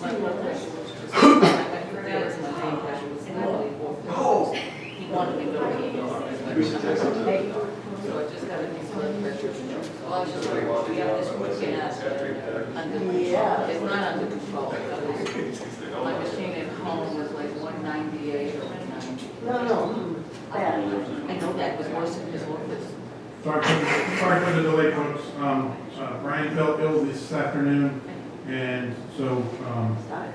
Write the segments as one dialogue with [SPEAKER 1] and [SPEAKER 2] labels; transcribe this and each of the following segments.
[SPEAKER 1] My blood pressure was just, my first my pain pressure was slightly over. He wanted me to go to the ER, but so I just got a new blood pressure. Well, I was just worried, we have this routine under control. It's not under control. My machine at home was like 198 or 190.
[SPEAKER 2] No, bad.
[SPEAKER 1] I know that was worse in his office.
[SPEAKER 3] Sorry for the delay, folks. Brian felt ill this afternoon, and so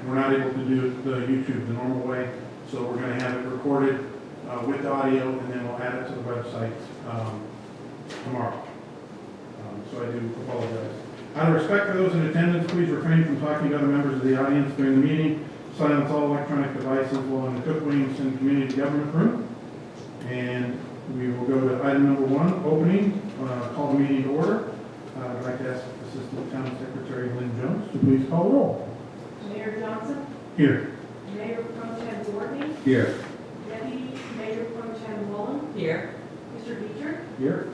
[SPEAKER 3] we're not able to do the YouTube the normal way. So we're going to have it recorded with the audio, and then we'll add it to the website tomorrow. So I do apologize. Out of respect for those in attendance, please refrain from talking to other members of the audience during the meeting. Silence all electronic devices while in the Cook Williamson Community Government Room. And we will go to item number 1, opening. Call the meeting to order. I'd like to ask Assistant Town Secretary Lynn Jones to please call the roll.
[SPEAKER 4] Mayor Johnson,
[SPEAKER 3] Here.
[SPEAKER 4] Mayor Pro Tem Courtney,
[SPEAKER 3] Here.
[SPEAKER 4] Deputy Mayor Pro Tem Wallen,
[SPEAKER 1] Here.
[SPEAKER 4] Mr. Beecher,
[SPEAKER 3] Here.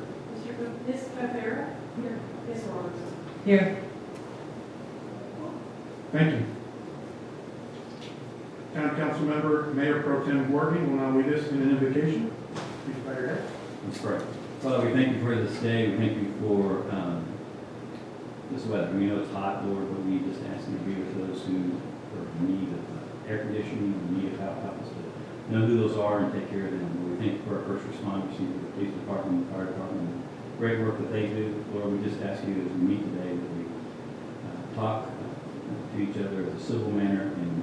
[SPEAKER 4] Ms. Favera, Ms. Robertson.
[SPEAKER 1] Here.
[SPEAKER 3] Thank you. Town Council Member Mayor Pro Tem Courtney will now lead us in an invocation. Please bow your head.
[SPEAKER 5] Let's pray. Father, we thank you for this day. We thank you for this weather. We know it's hot, Lord, but we just ask you to be with those who are in need of air conditioning, in need of help us to know who those are and take care of them. Lord, we thank you for our first responders, the police department, the fire department, and the great work that they do. Lord, we just ask you as we meet today that we talk to each other in a civil manner and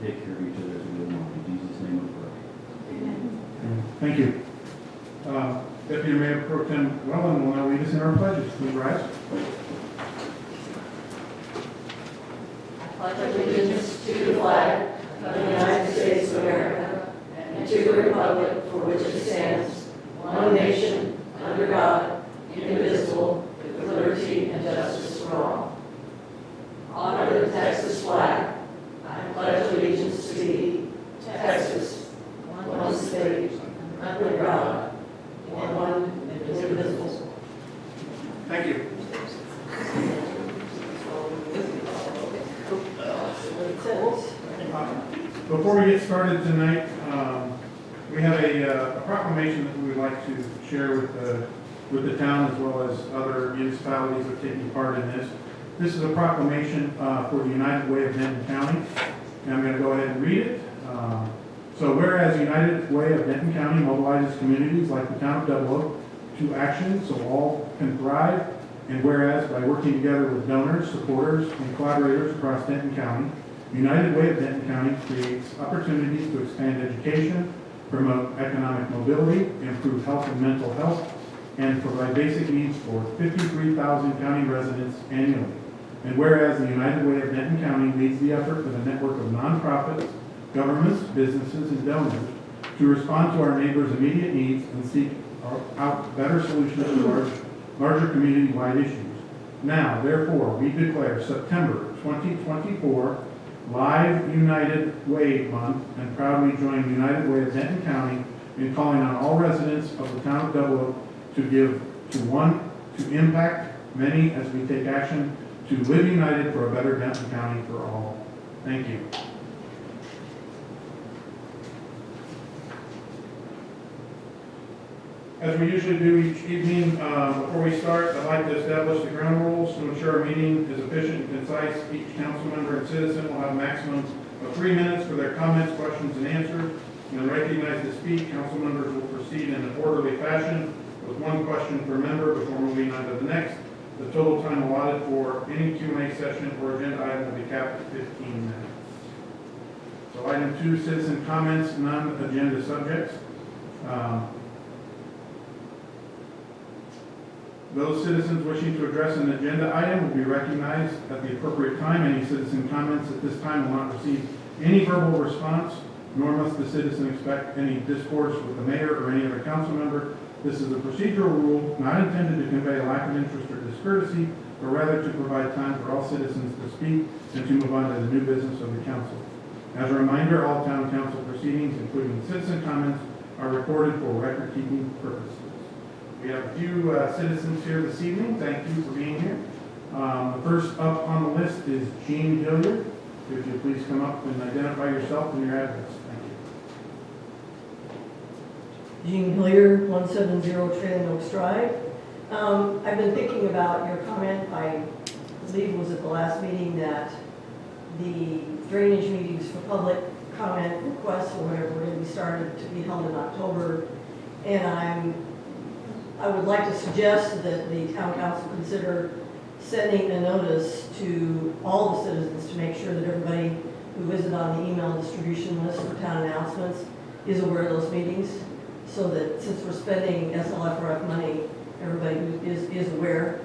[SPEAKER 5] take care of each other as we go along. In Jesus' name we pray.
[SPEAKER 4] Amen.
[SPEAKER 3] Thank you. Deputy Mayor Pro Tem Wellen will now lead us in our pledges. Please rise.
[SPEAKER 2] Pledge allegiance to the flag of the United States of America and to the republic for which it stands, one nation, under God, indivisible, with liberty and justice for all. Honor the Texas flag. I pledge allegiance to thee, Texas, one state, under God, one indivisible.
[SPEAKER 3] Thank you. Before we get started tonight, we have a proclamation that we would like to share with the town as well as other municipalities that are taking part in this. This is a proclamation for the United Way of Denton County, and I'm going to go ahead and read it. So whereas United Way of Denton County mobilizes communities like the town of Double Oak to action so all can thrive, and whereas by working together with donors, supporters, and collaborators across Denton County, United Way of Denton County creates opportunities to expand education, promote economic mobility, improve health and mental health, and provide basic needs for 53,000 county residents annually. And whereas the United Way of Denton County leads the effort with a network of nonprofits, governments, businesses, and donors to respond to our neighbors' immediate needs and seek out better solutions to larger community-wide issues. Now, therefore, we declare September 2024 Live United Way Month and proudly join United Way of Denton County in calling on all residents of the town of Double Oak to give to impact many as we take action to live united for a better Denton County for all. Thank you. As we usually do each evening, before we start, I'd like to establish the ground rules to ensure our meeting is efficient and concise. Each council member and citizen will have a maximum of 3 minutes for their comments, questions, and answers. When recognized to speak, council members will proceed in an orderly fashion with 1 question per member before moving on to the next. The total time allotted for any Q&A session or agenda item will be capped at 15 minutes. So item 2, citizen comments, non-agenda subjects. Those citizens wishing to address an agenda item will be recognized at the appropriate time. Any citizen comments at this time will not receive any verbal response, nor must the citizen expect any discourse with the mayor or any other council member. This is a procedural rule not intended to convey a lack of interest or discourtesy, but rather to provide time for all citizens to speak and to move on to the new business of the council. As a reminder, all town council proceedings, including citizen comments, are recorded for record-keeping purposes. We have a few citizens here this evening. Thank you for being here. The first up on the list is Jean Hilliard. Could you please come up and identify yourself and your address? Thank you.
[SPEAKER 2] Jean Hillier, 170 Trailing Oaks Drive. I've been thinking about your comment, I believe it was at the last meeting, that the drainage meetings for public comment requests or whatever were going to be started to be held in October. And I would like to suggest that the town council consider sending a notice to all the citizens to make sure that everybody who isn't on the email distribution list for town announcements is aware of those meetings, so that since we're spending SLFRF money, everybody who is aware.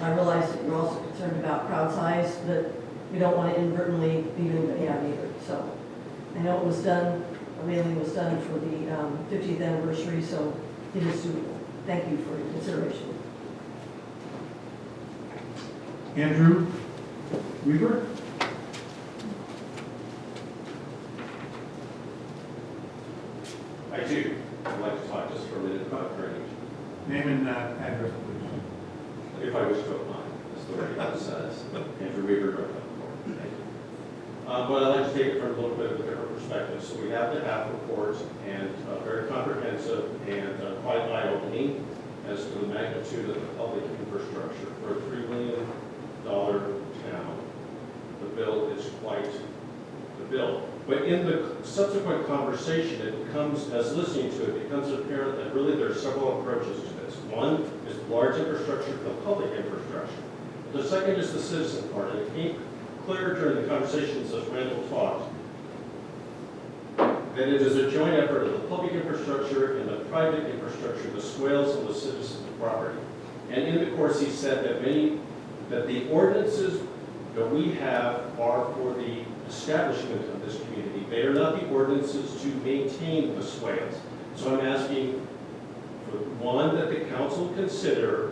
[SPEAKER 2] I realize that you're also concerned about crowd size, but we don't want to inadvertently leave anybody out either. So I know it was done, a mailing was done for the 50th anniversary, so it is suitable. Thank you for your consideration.
[SPEAKER 3] Andrew Weaver?
[SPEAKER 6] I do. I'd like to talk just for a minute about drainage.
[SPEAKER 3] Name and address, please.
[SPEAKER 6] If I wish to apply, as the word says. Andrew Weaver, North Carolina. Thank you. But I'd like to take it from a little bit of a different perspective. So we have the HAP report, and very comprehensive and quite eye-opening as to the magnitude of the public infrastructure for a $3 million town. The bill is quite the bill. But in the subsequent conversation, it becomes, as listening to it, becomes apparent that really there are several approaches to this. One is large infrastructure, the public infrastructure. The second is the citizen part, and it came clear during the conversations as Randall talked that it is a joint effort of the public infrastructure and the private infrastructure, the swales and the citizen property. And in the course, he said that the ordinances that we have are for the establishment of this community. They are not the ordinances to maintain the swales. So I'm asking for one, that the council consider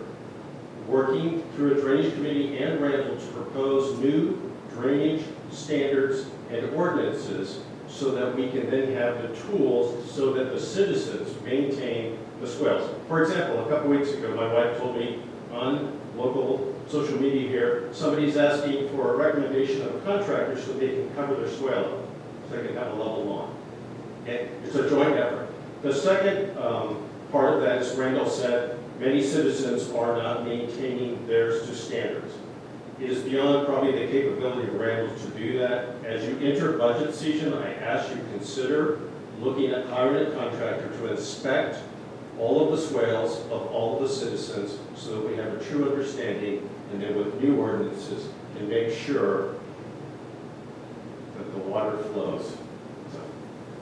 [SPEAKER 6] working through a drainage committee and Randall to propose new drainage standards and ordinances so that we can then have the tools so that the citizens maintain the swales. For example, a couple weeks ago, my wife told me on local social media here, somebody's asking for a recommendation of a contractor so they can cover their swale, so they can have a level lawn. And it's a joint effort. The second part of that, as Randall said, many citizens are not maintaining theirs to standards. It is beyond probably the capability of Randall to do that. As you enter budget season, I ask you to consider looking at hiring a contractor to inspect all of the swales of all of the citizens so that we have a true understanding, and then with new ordinances can make sure that the water flows. So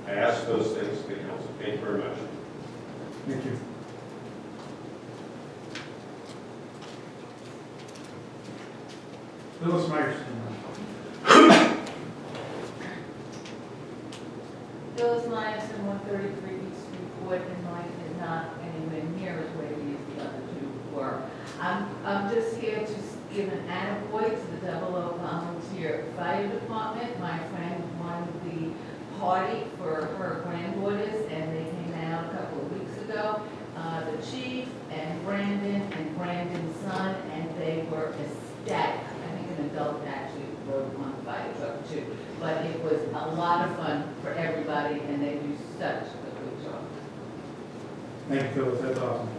[SPEAKER 6] I ask those things to the council. Thank you very much.
[SPEAKER 3] Thank you. Phyllis Meyerson.
[SPEAKER 1] Phyllis Myerson, 133 East Street, Boyd, and mine is not anywhere near as weighty as the other two were. I'm just here to give an attaboy to the 00 Volunteer Fire Department. My friend won the party for her granddaughters, and they came out a couple of weeks ago. The chief and Brandon's son, and they were ecstatic. I think an adult actually rode one fire truck too. But it was a lot of fun for everybody, and they do such a good job.
[SPEAKER 3] Thank you, Phyllis, that's awesome.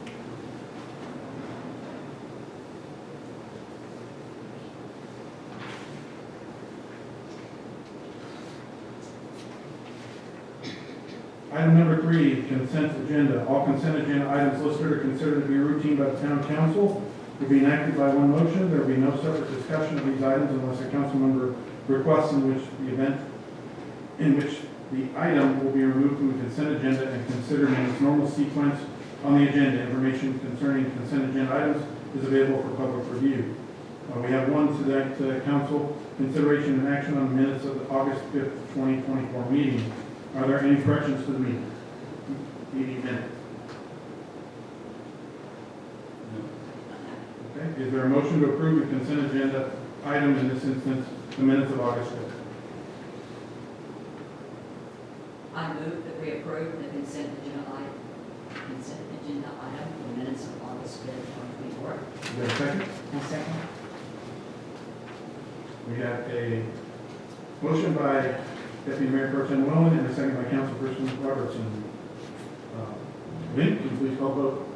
[SPEAKER 3] Item number 3, consent agenda. All consent agenda items listed are considered to be routine by the town council. Will be enacted by one motion. There will be no separate discussion of these items unless a council member requests in which the item will be removed from the consent agenda and considered in its normal sequence on the agenda. Information concerning consent agenda items is available for public review. We have one tonight, council consideration and action on the minutes of the August 5th, 2024 meeting. Are there any corrections to the meeting minutes? Okay, is there a motion to approve the consent agenda item, in this instance, the minutes of August 5th?
[SPEAKER 7] I move that we approve the consent agenda item, the minutes of August 5th, 2024.
[SPEAKER 3] Is there a second?
[SPEAKER 7] A second.
[SPEAKER 3] We have a Motion by Deputy Mayor Pro Tem Wellen and a second by Councilperson Robertson. Lynn, can you please call vote?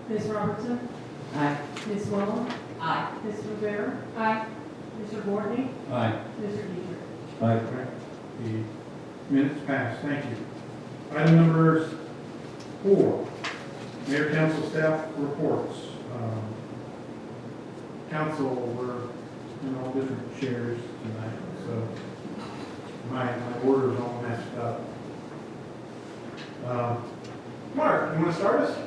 [SPEAKER 4] Ms. Robertson?
[SPEAKER 2] Aye.
[SPEAKER 4] Ms. Wellen?
[SPEAKER 7] Aye.
[SPEAKER 4] Ms. Rivera? Aye. Mr. Gortney?
[SPEAKER 5] Aye.
[SPEAKER 4] Mr. Dietrich?
[SPEAKER 5] Aye.
[SPEAKER 3] The minutes passed, thank you. Item number 4, Mayor Council Staff Reports. Council, we're in all different chairs tonight, so my order's all messed up. Mark, you want to start us?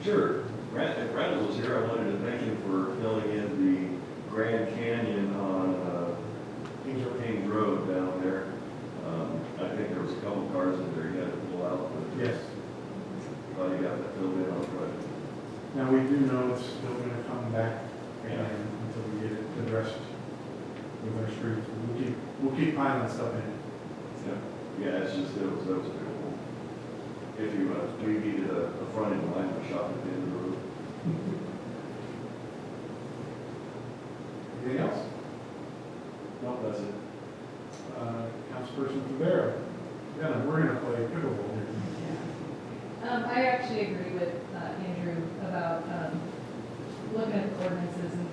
[SPEAKER 8] Sure. If Randall was here, I wanted to thank him for filling in the Grand Canyon on Kings Road down there. I think there was a couple cars in there you had to pull out, but
[SPEAKER 3] Yes.
[SPEAKER 8] glad you got that filled in on Friday.
[SPEAKER 3] Now, we do know it's still going to come back and until we get it addressed with our streets. We'll keep piling stuff in.
[SPEAKER 8] Yeah, it's just, that was available. If you, we needed a front end line for shopping at the end of the road.
[SPEAKER 3] Anything else?
[SPEAKER 8] No, that's it.
[SPEAKER 3] Councilperson Rivera. Yeah, we're going to play pickleball here.
[SPEAKER 9] I actually agree with Andrew about looking at the ordinances and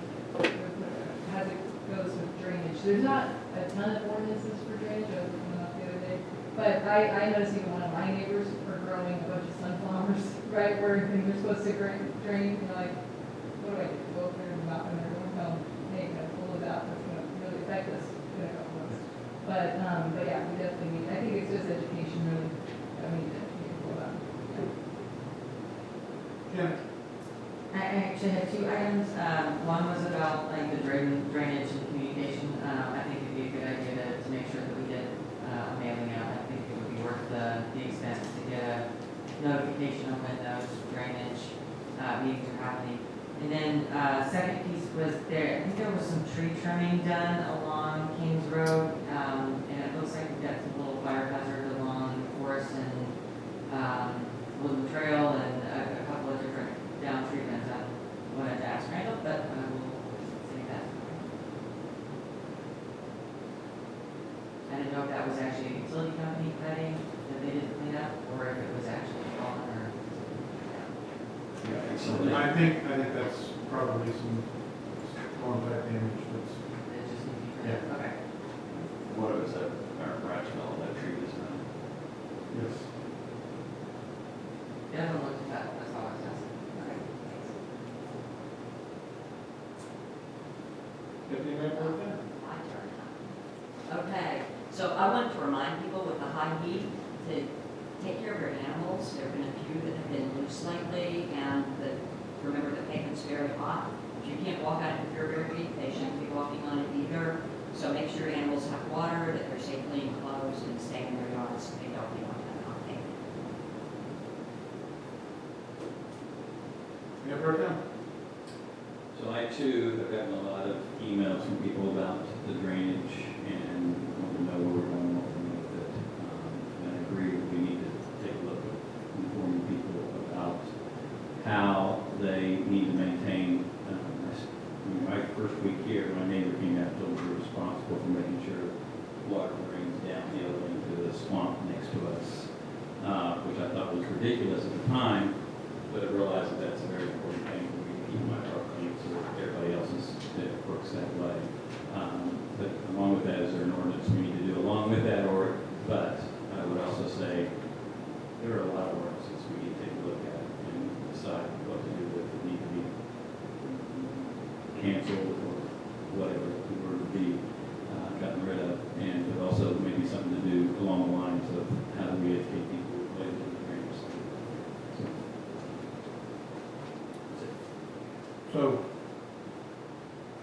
[SPEAKER 9] as it goes with drainage. There's not a ton of ordinances for drainage, I was looking up the other day. But I noticed even one of my neighbors are growing a bunch of sunflowers, right, where they're supposed to drain, you know, like, what do I do? Go up there and mop them, and everyone tell them, hey, kind of pull it out, that's going to really affect us in a couple months. But yeah, we definitely need, I think it's just education really, I mean, that people about.
[SPEAKER 3] Jen?
[SPEAKER 7] I actually had 2 items. One was about like the drainage and communication. I think it'd be a good idea to make sure that we get a mailing out. I think it would be worth the expense to get a notification on when those drainage meetings are happening. And then second piece was there, I think there was some tree trimming done along Kings Road. And it looks like we've got some little fire hazard along Forest and Woodland Trail and a couple of different down treatments. I wanted to ask Randall, but I will say that. I didn't know if that was actually a utility company cutting that they didn't clean up, or if it was actually fallen or.
[SPEAKER 3] I think that's probably some contact damage that's.
[SPEAKER 7] It just needs to be cleaned up. Okay.
[SPEAKER 8] What was that, our branch mill, that tree was down?
[SPEAKER 3] Yes.
[SPEAKER 7] The other one looked at that, that's all I was asking. Okay, thanks.
[SPEAKER 3] Deputy Mayor Pro Tem?
[SPEAKER 7] My turn. Okay, so I want to remind people with the high heat to take care of your animals. There have been a few that have been loose lately, and remember the pavement's very hot. If you can't walk on it if you're very weak, they shouldn't be walking on it either. So make sure your animals have water, that they're safely enclosed, and stay in their yards so they don't be on that hot pavement.
[SPEAKER 3] Mayor Pro Tem?
[SPEAKER 5] So I too have gotten a lot of emails from people about the drainage and want to know where we're going with it. And I agree that we need to take a look at informing people about how they need to maintain. My first week here, my neighbor came out and told me we're responsible for making sure water drains downhill into the swamp next to us, which I thought was ridiculous at the time, but I realized that that's a very important thing for me to keep my park clean so that everybody else that works that way. But along with that, is there an ordinance we need to do along with that? But I would also say there are a lot of ordinances we need to take a look at and decide what to do with that need to be canceled or whatever we were to be gotten rid of. And but also maybe something to do along the lines of how do we educate people related to the drainage system.
[SPEAKER 3] So,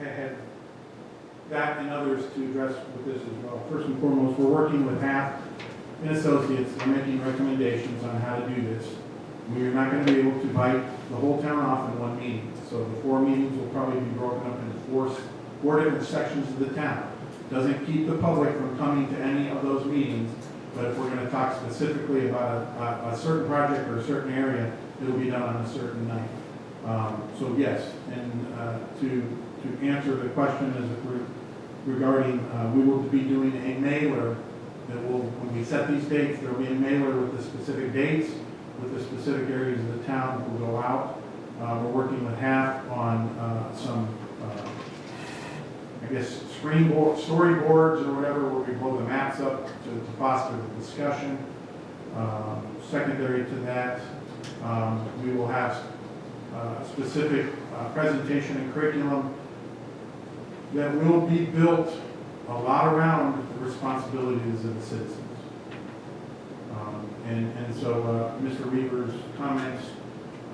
[SPEAKER 3] I had that and others to address with this as well. First and foremost, we're working with HAP and Associates and making recommendations on how to do this. We're not going to be able to bite the whole town off in one meeting. So the 4 meetings will probably be broken up into four different sections of the town. Doesn't keep the public from coming to any of those meetings, but if we're going to talk specifically about a certain project or a certain area, it'll be done on a certain night. So yes, and to answer the question, is if we're regarding, we will be doing a mailer that will, when we set these dates, there will be a mailer with the specific dates, with the specific areas of the town that will go out. We're working with HAF on some, I guess, storyboards or whatever, where we blow the maps up to foster the discussion. Secondary to that, we will have specific presentation and curriculum that will be built a lot around the responsibilities of the citizens. And so Mr. Weaver's comments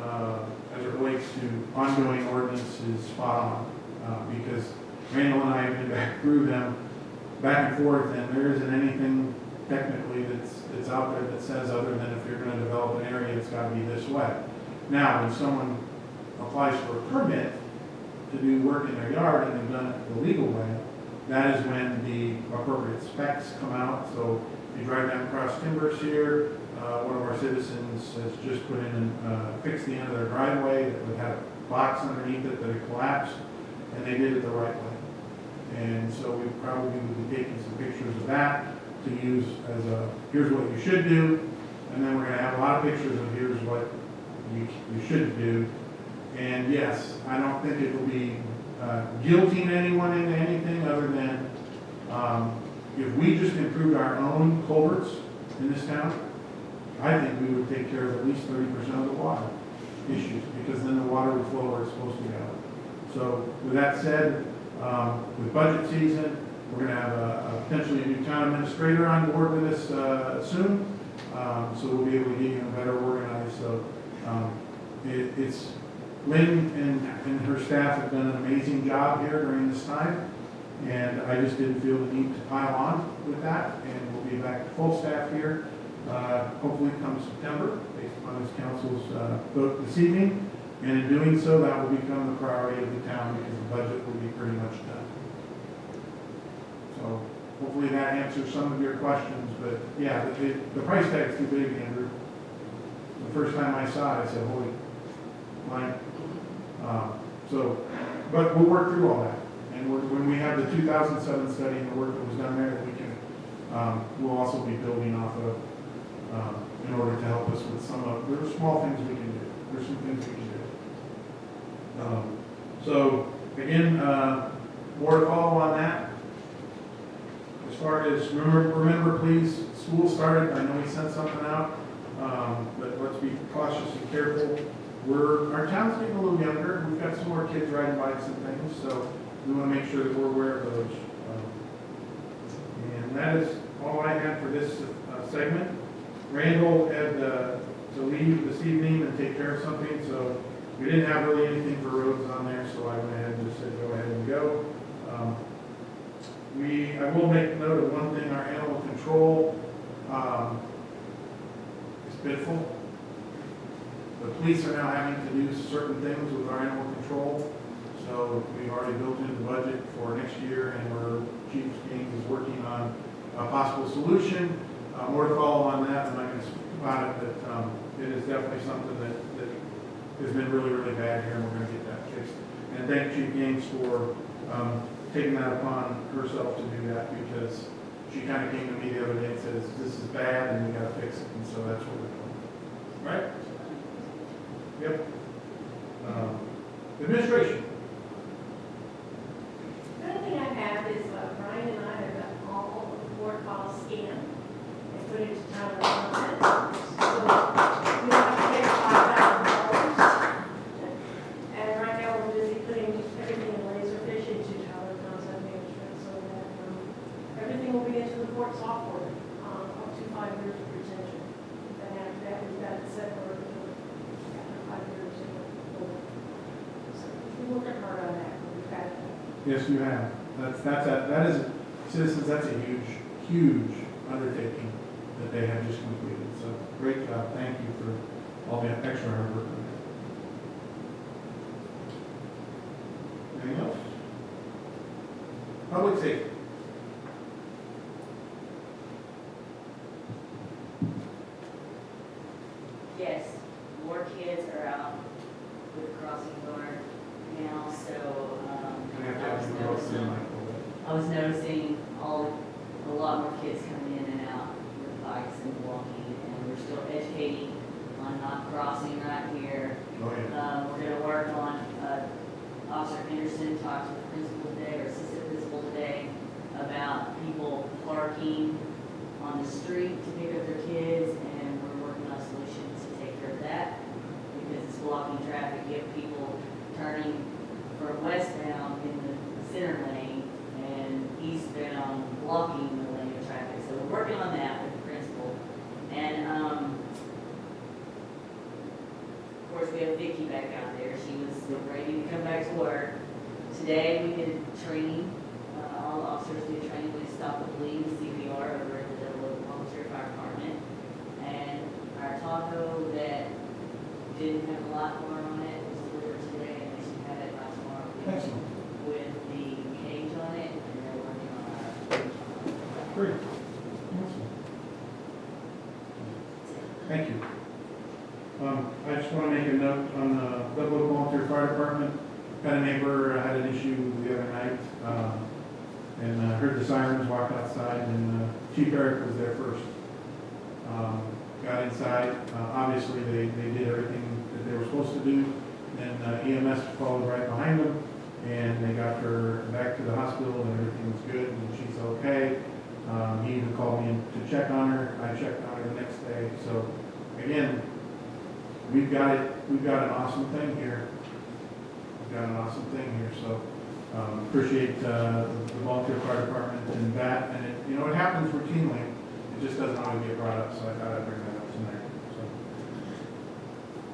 [SPEAKER 3] as it relates to ongoing ordinance is spot on, because Randall and I have been back through them back and forth, and there isn't anything technically that's out there that says other than if you're going to develop an area, it's got to be this way. Now, when someone applies for a permit to do work in their yard and they've done it the legal way, that is when the appropriate specs come out. So if you drive down across Timbers here, one of our citizens has just put in and fixed the end of their driveway that would have a box underneath it that had collapsed, and they did it the right way. And so we probably will be taking some pictures of that to use as a, here's what you should do, and then we're going to have a lot of pictures of here's what you shouldn't do. And yes, I don't think it will be guilting anyone into anything other than if we just improved our own culverts in this town, I think we would take care of at least 30% of the water issues, because then the water would flow where it's supposed to go. So with that said, with budget season, we're going to have potentially a new town administrator on board with us soon, so we'll be able to get you better organized. So it's Lynn and her staff have done an amazing job here during this time, and I just didn't feel the need to pile on with that, and we'll be back to full staff here, hopefully come September, based upon this council's vote this evening, and in doing so, that will become the priority of the town, because the budget will be pretty much done. So hopefully that answers some of your questions, but yeah, the price tag's too big, Andrew. The first time I saw it, I said, holy, mine. But we'll work through all that. And when we have the 2007 study and the work that was done there, we can, we'll also be building off of, in order to help us with some of, there are small things we can do. There's some things we can do. So again, more to follow on that. As far as, remember please, school started, I know we sent something out, but let's be cautious and careful. Our town's getting a little younger. We've got some more kids riding bikes and things, so we want to make sure that we're aware of those. And that is all I had for this segment. Randall had to leave this evening and take care of something, so we didn't have really anything for roads on there, so I went ahead and just said go ahead and go. I will make note of one thing, our animal control is pitiful. The police are now having to do certain things with our animal control, so we've already built into the budget for next year, and Chief Gaines is working on a possible solution. More to follow on that. I'm not going to speak about it, but it is definitely something that has been really, really bad here, and we're going to get that fixed. And thank Chief Gaines for taking that upon herself to do that, because she kind of came to me the other day and says, this is bad and we got to fix it, and so that's what we're doing. Right? Yep. Administration.
[SPEAKER 10] The other thing I have is Brian and I have got all of the board files scanned and put into Tyler Content. So we don't have to pay $5,000. And right now we're busy putting everything in Laserfish into Tyler Content Management, so that everything will be into the court software up to 5 years of retention. And after that, we've got it set for after 5 years. So we're working hard on that. We've got it.
[SPEAKER 3] Yes, you have. That is, citizens, that's a huge undertaking that they have just completed. So great job. Thank you for all the extra hard work on that. Anything else? Public safety.
[SPEAKER 11] Yes, more kids are out with crossing guard now, so
[SPEAKER 3] I have to have you go up to the mic a little bit.
[SPEAKER 11] I was noticing a lot more kids coming in and out with bikes and walking, and we're still educating on not crossing right here.
[SPEAKER 3] Oh, yeah.
[SPEAKER 11] We're gonna work on, Officer Henderson talked to the principal today, or assistant principal today, about people parking on the street to pick up their kids, and we're working on solutions to take care of that, because it's blocking traffic. You have people turning from westbound in the center lane and eastbound blocking the lane of traffic. So we're working on that with the principal. And, of course, we have Vicki back out there. She was ready to come back to work. Today, we did training. All the officers did training. We stopped the bleed with CPR over at the Double Volunteer Fire Department. And our Tahoe that didn't have a lot more on it was delivered today, and they should have it by tomorrow.
[SPEAKER 3] Excellent.
[SPEAKER 11] With the cage on it, and they're working on our.
[SPEAKER 3] Great. Thank you. I just want to make a note on the Double Oak Volunteer Fire Department. Had a neighbor had an issue the other night, and heard the sirens, walked outside, and Chief Eric was there first. Got inside. Obviously, they did everything that they were supposed to do. Then EMS followed right behind them, and they got her back to the hospital, and everything was good, and she's okay. He even called me to check on her. I checked on her the next day. So, again, we've got it. We've got an awesome thing here. We've got an awesome thing here. So, appreciate the volunteer fire department and that. And it, you know, it happens routinely. It just doesn't always get brought up. So I thought I'd bring that up tonight. So,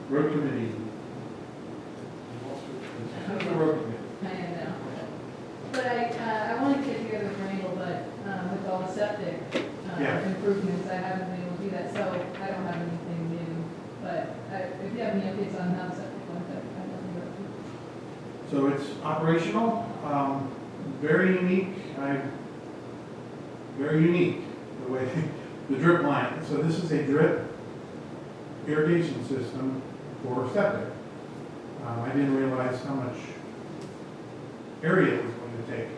[SPEAKER 3] road committee. How's the road committee?
[SPEAKER 9] I know. But I want to get together with Randall, but with all the septic
[SPEAKER 3] Yeah.
[SPEAKER 9] improvements, I haven't been able to do that, so I don't have anything new. But if you have any updates on how the septic went, I'd love to know.
[SPEAKER 3] So it's operational, very unique. Very unique the way the drip line. So this is a drip irrigation system for septic. I didn't realize how much area it was going to take.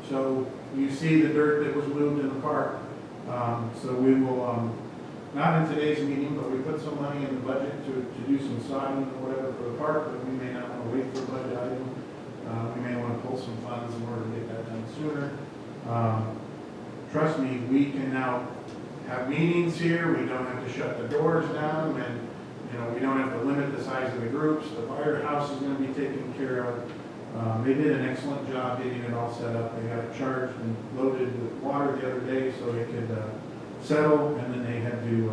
[SPEAKER 3] So you see the dirt that was moved in the park. So we will, not in today's meeting, but we put some money in the budget to do some sodding or whatever for the park, but we may not want to wait for a budget item. We may want to pull some funds in order to get that done sooner. Trust me, we can now have meetings here. We don't have to shut the doors down, and you know, we don't have to limit the size of the groups. The firehouse is going to be taken care of. They did an excellent job getting it all set up. They got it charged and loaded with water the other day so it could settle, and then they had to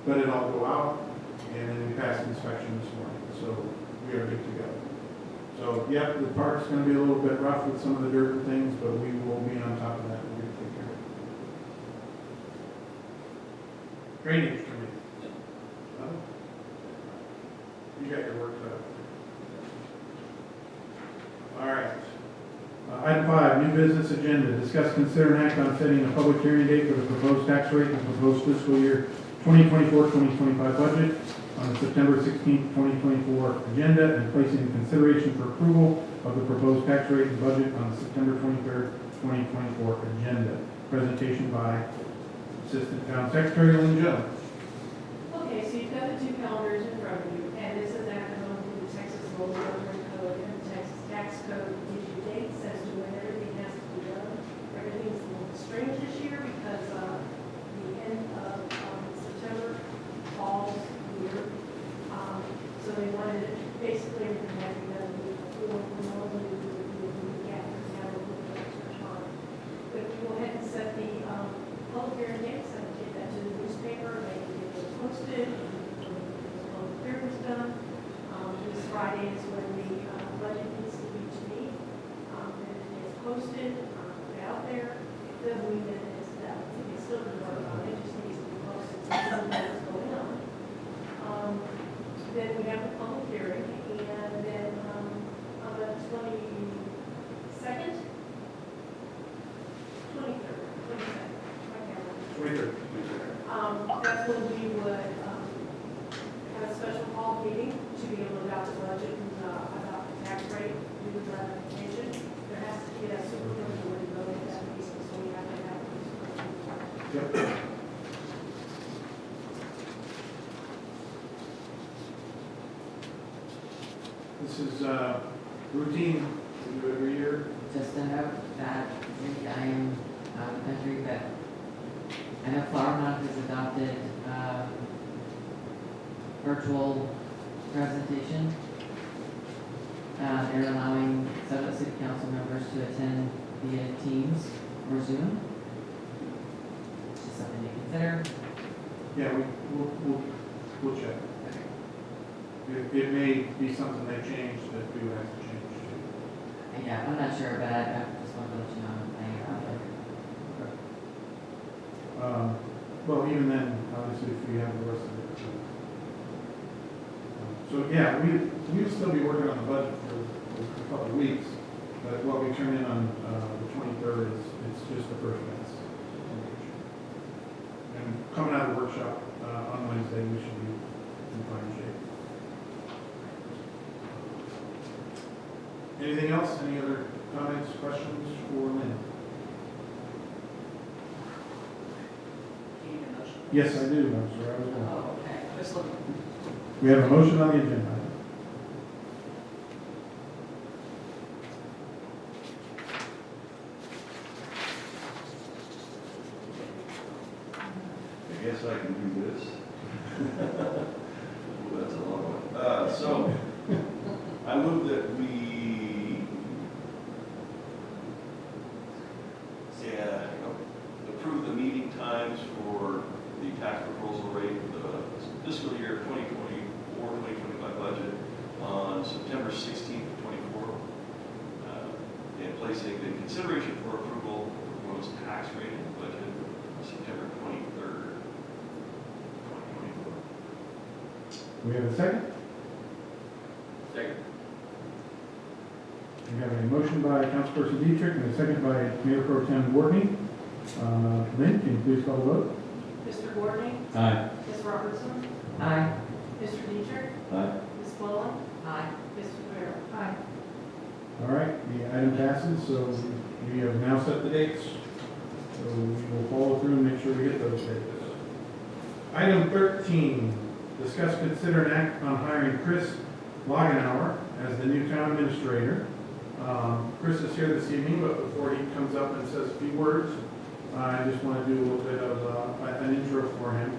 [SPEAKER 3] let it all go out, and then we passed inspection this morning. So we are good to go. So, yeah, the park's going to be a little bit rough with some of the dirt and things, but we will be on top of that. We're going to take care of it. Drainage committee. You got your work cut out. All right. Item 5, new business agenda. Discuss, consider, and act on setting a public hearing date for the proposed tax rate and proposed fiscal year 2024-2025 budget on the September 16, 2024 agenda, and placing in consideration for approval of the proposed tax rate and budget on the September 23, 2024 agenda. Presentation by Assistant Town Secretary Lynn Jones.
[SPEAKER 10] Okay, so you've got the two calendars in front of you, and this is acted on through the Texas Local Government Code and the Texas Tax Code. Gives you dates as to when everything has to be done. Everything's a little strange this year because the end of September falls here. So they wanted it, basically everything had to be done before we normally do it, we have a little bit extra time. But you go ahead and set the public hearing dates and get that to the newspaper, they can get it posted, and the public hearing is done. This Friday is when the budget needs to be to me. Then it is posted, put out there. It doesn't mean that it's that, it's still going to work on it, just needs to be posted so something is going on. Then we have the public hearing, and then on the 22nd, 23rd, 22nd, my calendar.
[SPEAKER 3] 23rd.
[SPEAKER 10] That's when we would have a special call meeting to be able to adopt the budget and adopt the tax rate, do the ratification. There
[SPEAKER 3] Yep. This is routine, we do every year.
[SPEAKER 7] Just a note that I am out of the country, but I know Flower Mound has adopted virtual presentation. They're allowing several city council members to attend via Teams or Zoom. Just something to consider.
[SPEAKER 3] Yeah, we'll check. It may be something they change that we would have to change too.
[SPEAKER 7] Yeah, I'm not sure, but I just want to let you know I'm out there.
[SPEAKER 3] Well, even then, obviously, if we have the rest of it. So, yeah, we'll still be working on the budget for a couple of weeks, but what we turn in on the 23rd is, it's just the first pass. And coming out of the workshop on Wednesday, we should be in fine shape. Anything else? Any other comments, questions for Lynn? Yes, I do. I'm sorry, I was wrong.
[SPEAKER 7] Oh, okay. Just look.
[SPEAKER 3] We have a motion on the agenda.
[SPEAKER 8] I guess I can do this. Ooh, that's a long one. So, I move that we approve the meeting times for the tax proposal rate for the fiscal year 2024-2025 budget on September 16th of 24, and placing the consideration for approval of the proposed tax rate in the budget on September 23rd, 2024.
[SPEAKER 3] We have a second?
[SPEAKER 6] Second.
[SPEAKER 3] We have a motion by Councilperson Dietrich and a second by Mayor Pro Tem Courtney. Lynn, can you please call the vote?
[SPEAKER 4] Mr. Courtney?
[SPEAKER 5] Aye.
[SPEAKER 4] Ms. Robertson?
[SPEAKER 7] Aye.
[SPEAKER 4] Mr. Dietrich?
[SPEAKER 8] Aye.
[SPEAKER 4] Ms. Boland?
[SPEAKER 7] Aye.
[SPEAKER 4] Mr. Rivera? Aye.
[SPEAKER 3] All right, the item passes, so we have now set the dates. So we will follow through and make sure we get those dates. Item 13, discuss, consider, and act on hiring Chris Lagenauer as the new town administrator. Chris is here this evening, but before he comes up and says a few words, I just want to do a little bit of an intro for him.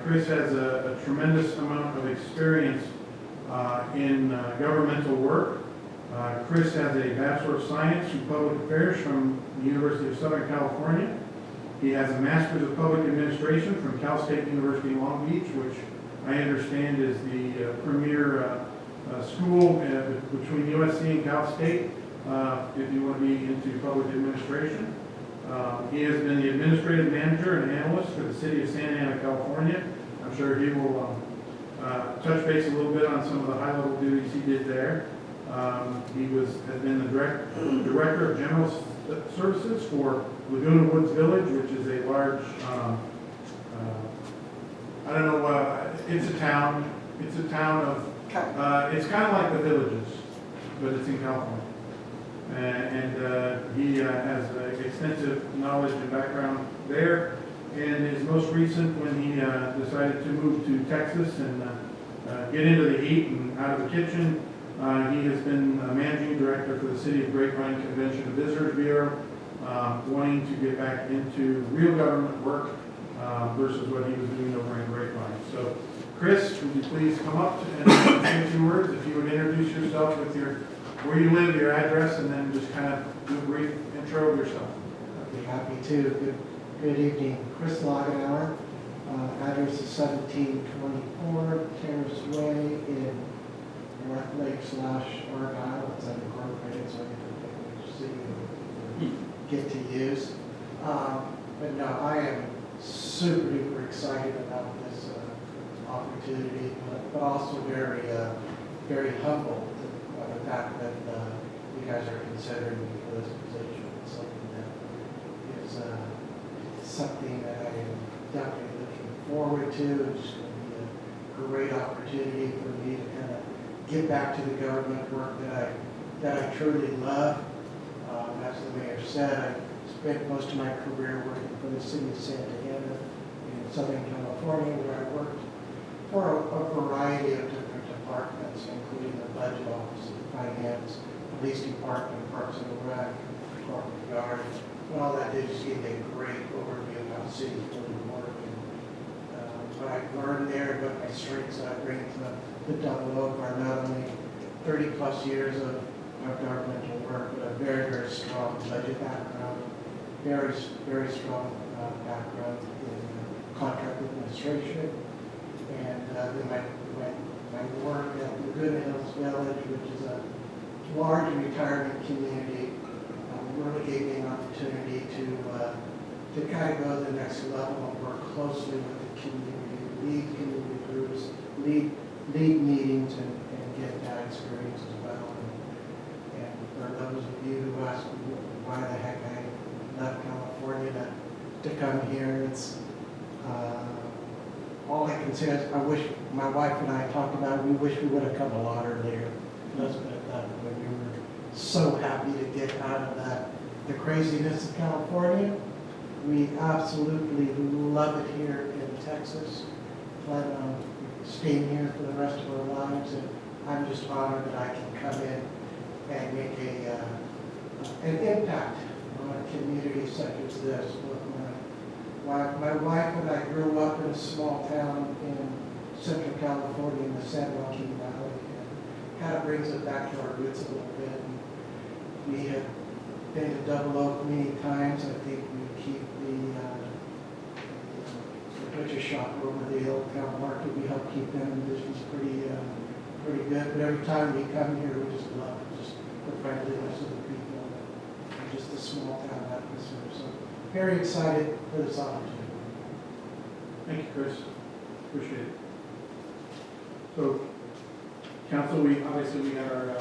[SPEAKER 3] Chris has a tremendous amount of experience in governmental work. Chris has a Bachelor of Science in Public Affairs from the University of Southern California. He has a Master's of Public Administration from Cal State University in Long Beach, which I understand is the premier school between USC and Cal State if you want to be into public administration. He has been the administrative manager and analyst for the city of Santa Ana, California. I'm sure he will touch base a little bit on some of the high-level duties he did there. He has been the director of general services for Laguna Woods Village, which is a large, I don't know, it's a town. It's a town of, it's kind of like the Villages, but it's in California. And he has extensive knowledge and background there. And his most recent, when he decided to move to Texas and get into the heat and out of the kitchen, he has been managing director for the City of Grapevine Convention and Visitors Bureau, wanting to get back into real government work versus what he was doing over in Grapevine. So, Chris, would you please come up and say a few words? If you would introduce yourself with where you live, your address, and then just kind of do a brief intro of yourself.
[SPEAKER 12] I'd be happy to. Good evening. Chris Lagenauer. Address is 1724 Terrace Way in North Lake / Argyle. It's unincorporated, so I get to pick which city we get to use. But no, I am super duper excited about this opportunity, but also very, very humbled by the fact that you guys are considering me for this position. It's something that is something that I am definitely looking forward to. It's going to be a great opportunity for me to kind of get back to the government work that I truly love. As the mayor said, I spent most of my career working for the city of Santa Ana in Southern California, where I worked for a variety of different departments, including the budget office, the finance, police department, parks and rec, corporate yard. And all that did is give me a great overview of how cities really work. And what I learned there, but my strengths I bring to the Double Oak are not only 30-plus years of governmental work, but a very, very strong budget background, very strong background in contract administration, and then my work at Laguna Hills Village, which is a large retirement community, really gave me an opportunity to kind of go to the next level and work closely with the community, lead community groups, lead meetings, and get that experience as well. And for those of you who ask me why the heck I left California to come here, it's all I can say is I wish, my wife and I talked about it, we wish we would have come a lot earlier. Let's put it that way. We were so happy to get out of the craziness of California. We absolutely love it here in Texas. Plan on staying here for the rest of our lives, and I'm just honored that I can come in and make an impact on a community such as this. My wife and I grew up in a small town in Central California in the San Joaquin Valley, and kind of brings it back to our roots a little bit. And we have been to Double Oak many times. I think we keep the butcher shop over the Old Town Market. We help keep them in business pretty good. But every time we come here, we just love it, just the friendliness of the people and just the small town atmosphere. So very excited for this opportunity.
[SPEAKER 3] Thank you, Chris. Appreciate it. So, council, we had our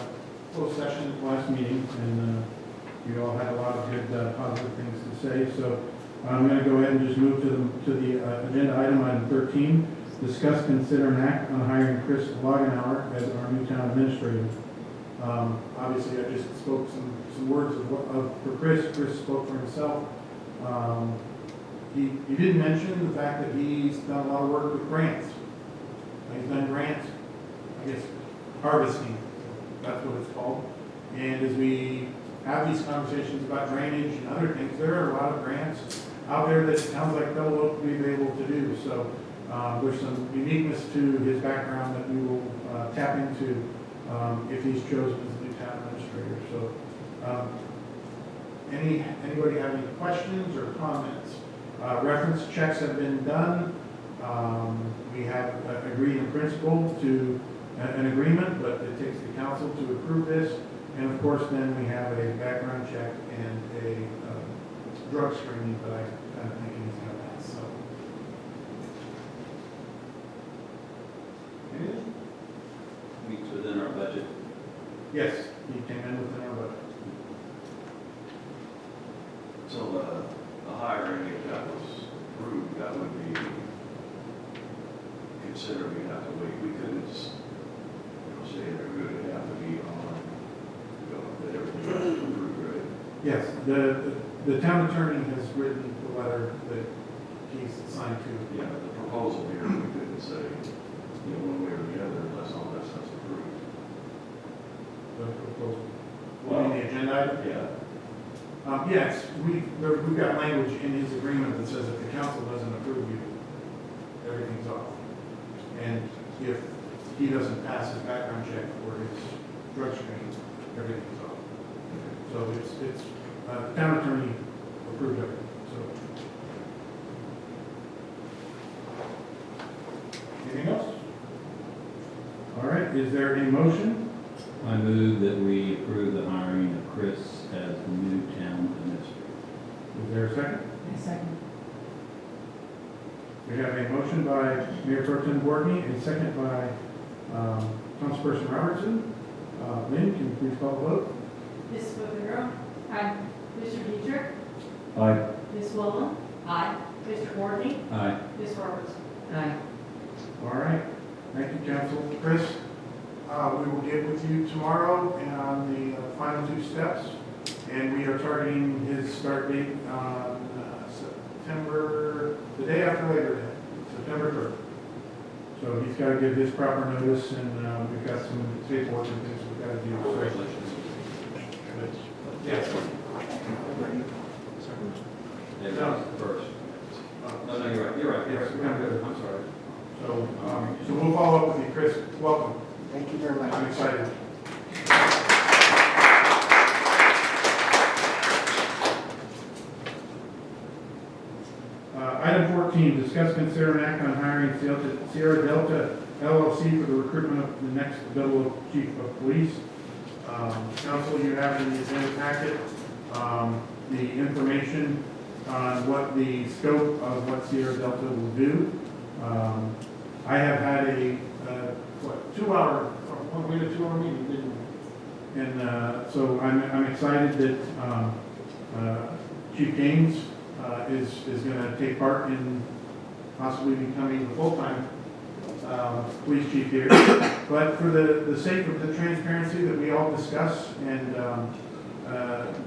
[SPEAKER 3] closed session last meeting, and you all had a lot of good positive things to say. So I'm going to go ahead and just move to the agenda item 13. Discuss, consider, and act on hiring Chris Lagenauer as our new town administrator. Obviously, I just spoke some words for Chris. Chris spoke for himself. He didn't mention the fact that he's done a lot of work with grants. He's done grants, I guess, harvesting, that's what it's called. And as we have these conversations about drainage and other things, there are a lot of grants out there that it sounds like Double Oak will be able to do. So there's some uniqueness to his background that we will tap into if he's chosen as the new town administrator. So anybody have any questions or comments? Reference checks have been done. We have agreed in principle to an agreement, but it takes the council to approve this. And of course, then we have a background check and a drug screening, but I kind of think he's got that. So, anything?
[SPEAKER 5] Meets within our budget.
[SPEAKER 3] Yes, he came in within our budget.
[SPEAKER 8] So the hiring, if that was approved, that would be considered, we'd have to wait. We couldn't just, say they're good, it'd have to be on, that everything was approved, right?
[SPEAKER 3] Yes, the town attorney has written the letter that he's signed to.
[SPEAKER 8] Yeah, the proposal here, we couldn't say, one way or the other unless all that stuff's approved.
[SPEAKER 3] The proposal.
[SPEAKER 8] Well,
[SPEAKER 3] On the agenda item?
[SPEAKER 8] Yeah.
[SPEAKER 3] Yes, we've got language in his agreement that says if the council doesn't approve you, everything's off. And if he doesn't pass his background check or his drug screen, everything's off. So it's the town attorney approved everything, so. Anything else? All right, is there a motion?
[SPEAKER 5] I move that we approve the hiring of Chris as the new town administrator.
[SPEAKER 3] Is there a second?
[SPEAKER 7] A second.
[SPEAKER 3] We have a motion by Mayor Pro Tem Bortney, a second by Councilperson Robertson. Lynn, can you please call the vote?
[SPEAKER 4] Ms. Rivera.
[SPEAKER 7] Aye.
[SPEAKER 4] Mr. Dietrich.
[SPEAKER 5] Aye.
[SPEAKER 4] Ms. Wellen.
[SPEAKER 7] Aye.
[SPEAKER 4] Mr. Courtney.
[SPEAKER 5] Aye.
[SPEAKER 4] Ms. Robertson.
[SPEAKER 7] Aye.
[SPEAKER 3] All right, thank you, Council. Chris, we will get with you tomorrow and on the final two steps. And we are targeting his start date on September, the day after Labor Day, September 3rd. So he's got to give his proper notice, and we've got some paperwork and things we've got to do. So-
[SPEAKER 6] Congratulations.
[SPEAKER 3] Yes.
[SPEAKER 8] And first.
[SPEAKER 6] No, no, you're right, you're right.
[SPEAKER 3] Yes, we're gonna do it. I'm sorry. So we'll follow up with you, Chris. Welcome.
[SPEAKER 12] Thank you very much.
[SPEAKER 3] I'm excited. Item 14, discuss, consider, and act on hiring Sierra Delta LLC for the recruitment of the next Belleville Chief of Police. Council, you have in the agenda packet the information on what the scope of what Sierra Delta will do. I have had a 2-hour, one way to 2-hour meeting, didn't we? And so I'm excited that Chief Gaines is going to take part in possibly becoming the full-time police chief here. But for the sake of the transparency that we all discuss, and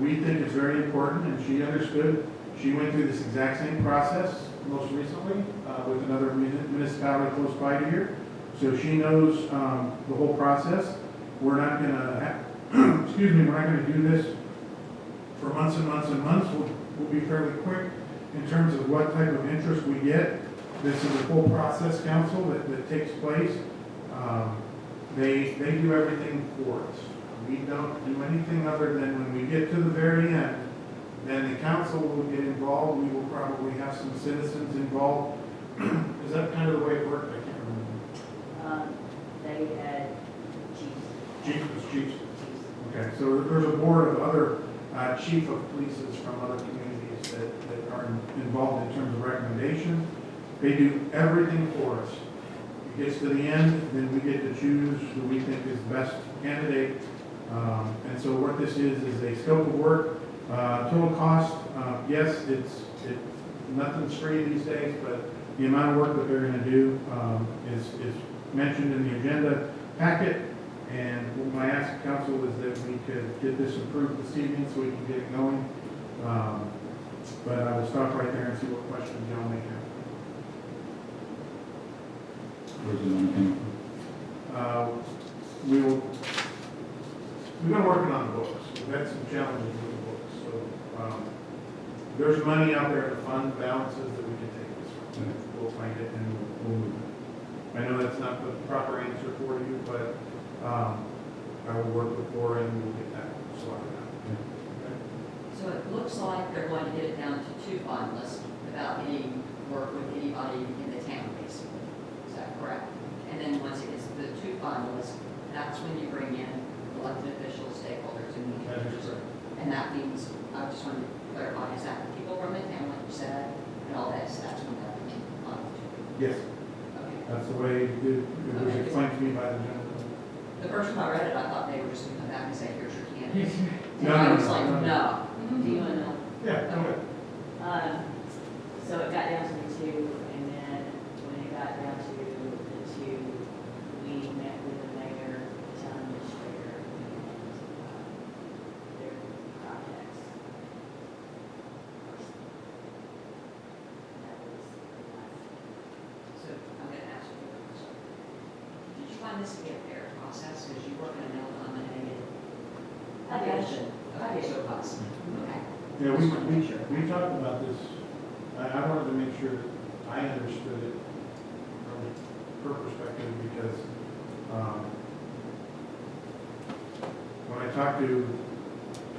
[SPEAKER 3] we think it's very important, and she understood, she went through this exact same process most recently with another municipality close by here. So she knows the whole process. We're not going to, excuse me, we're not going to do this for months and months and months. We'll be fairly quick in terms of what type of interest we get. This is a full process, council, that takes place. They do everything for us. We don't do anything other than when we get to the very end, then the council will get involved. We will probably have some citizens involved. Is that kind of the way it worked? I can't remember.
[SPEAKER 11] They had chiefs.
[SPEAKER 3] Chiefs. Okay, so there's a board of other chief of polices from other communities that are involved in terms of recommendation. They do everything for us. It gets to the end, then we get to choose who we think is the best candidate. And so what this is a scope of work, total cost. Yes, nothing's free these days, but the amount of work that they're going to do is mentioned in the agenda packet. And what my ask council is that we could get this approved this evening so we can get it going. But I will stop right there and see what questions y'all may have.
[SPEAKER 5] Where's the money coming from?
[SPEAKER 3] We've been working on the books. We've had some challenges with the books. So there's money out there to fund balances that we can take this from. We'll find it and we'll move it. I know that's not the proper answer for you, but I will work with Laura and we'll get that sorted out. Okay?
[SPEAKER 1] So it looks like they're going to get it down to 2 finalists without any work with anybody in the town, basically. Is that correct? And then once it gets to the 2 finalists, that's when you bring in elected officials, stakeholders, and
[SPEAKER 3] That is
[SPEAKER 1] meetings.
[SPEAKER 3] correct.
[SPEAKER 1] And that means, I just wanted to clarify, is that people from the town, like you said, and all that, so that's when that became final.
[SPEAKER 3] Yes,
[SPEAKER 1] Okay.
[SPEAKER 3] that's the way it was explained to me by the gentleman.
[SPEAKER 1] The first time I read it, I thought they were just going to come back and say, here's your candidate. And
[SPEAKER 3] No,
[SPEAKER 1] I
[SPEAKER 3] no,
[SPEAKER 1] was
[SPEAKER 3] no,
[SPEAKER 1] like,
[SPEAKER 3] no, no.
[SPEAKER 1] no.
[SPEAKER 11] Do you want to know?
[SPEAKER 3] Yeah, go ahead.
[SPEAKER 11] So it got down to the 2, and then when it got down to the 2, we met with the mayor, the town administrator, and their projects. That was the last.
[SPEAKER 1] So I'm going to ask you a question. Did you find this to be a fair process? Because you weren't going to nominate it.
[SPEAKER 11] I did.
[SPEAKER 1] Okay, so it was. Okay.
[SPEAKER 3] Yeah,
[SPEAKER 1] Just wanted to make sure.
[SPEAKER 3] we talked about this. I wanted to make sure that I understood it from her perspective because when I talked to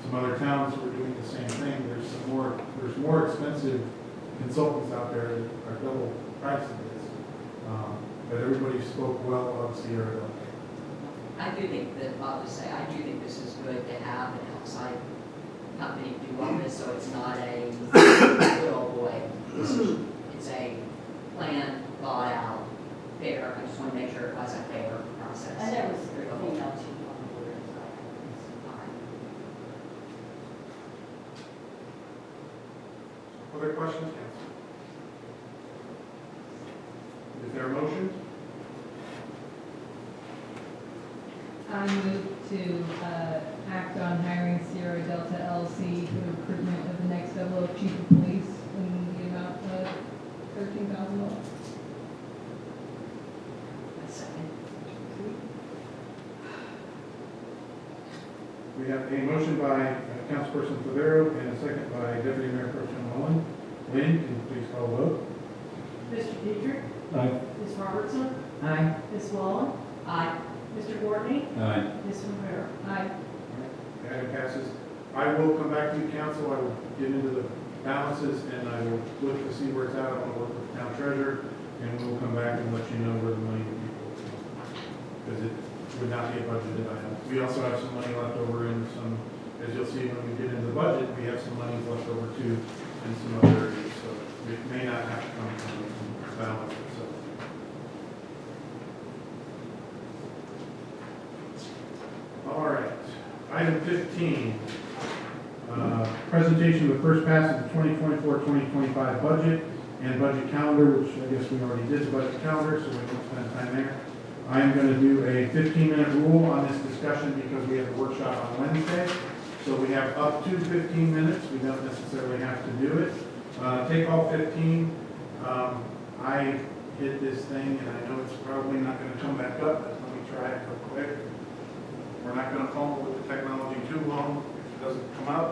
[SPEAKER 3] some other towns who are doing the same thing, there's more expensive consultants out there that are double price of this. But everybody spoke well of Sierra Delta.
[SPEAKER 1] I do think that, Bob would say, I do think this is good to have an outside company do all this, so it's not a good old boy decision. It's a planned, thought out, fair. I just want to make sure it was a fair process.
[SPEAKER 11] And there was a female chief on the board as well.
[SPEAKER 1] All right.
[SPEAKER 3] Other questions, council? Is there a motion?
[SPEAKER 9] I move to act on hiring Sierra Delta LLC for the recruitment of the next level of chief of police in the amount of $13,000.
[SPEAKER 11] Second.
[SPEAKER 3] We have a motion by Councilperson Favero and a second by Deputy Mayor Pro Tem Mullen. Lynn, can you please call the vote?
[SPEAKER 4] Mr. Dietrich,
[SPEAKER 5] Aye.
[SPEAKER 4] Ms. Robertson,
[SPEAKER 7] Aye.
[SPEAKER 4] Ms. Wallen,
[SPEAKER 11] Aye.
[SPEAKER 4] Mr. Courtney,
[SPEAKER 5] Aye.
[SPEAKER 4] Ms. Rivera.
[SPEAKER 9] Aye.
[SPEAKER 3] The item passes. I will come back to you, council. I will get into the balances and I will look to see where it's at. I want to work with the town treasurer and we'll come back and let you know where the money will be. Because it would not be a budgeted item. We also have some money left over in some, as you'll see when we get into the budget, we have some money left over too in some other areas. So it may not have to come from the balance itself. All right, item 15, presentation of the first pass of the 2024-2025 budget and budget calendar, which I guess we already did the budget calendar, so we won't spend time there. I am going to do a 15-minute rule on this discussion because we have a workshop on Wednesday. So we have up to 15 minutes. We don't necessarily have to do it. Take all 15. I hit this thing, and I know it's probably not going to come back up, but let me try it real quick. We're not going to fumble with the technology too long if it doesn't come up.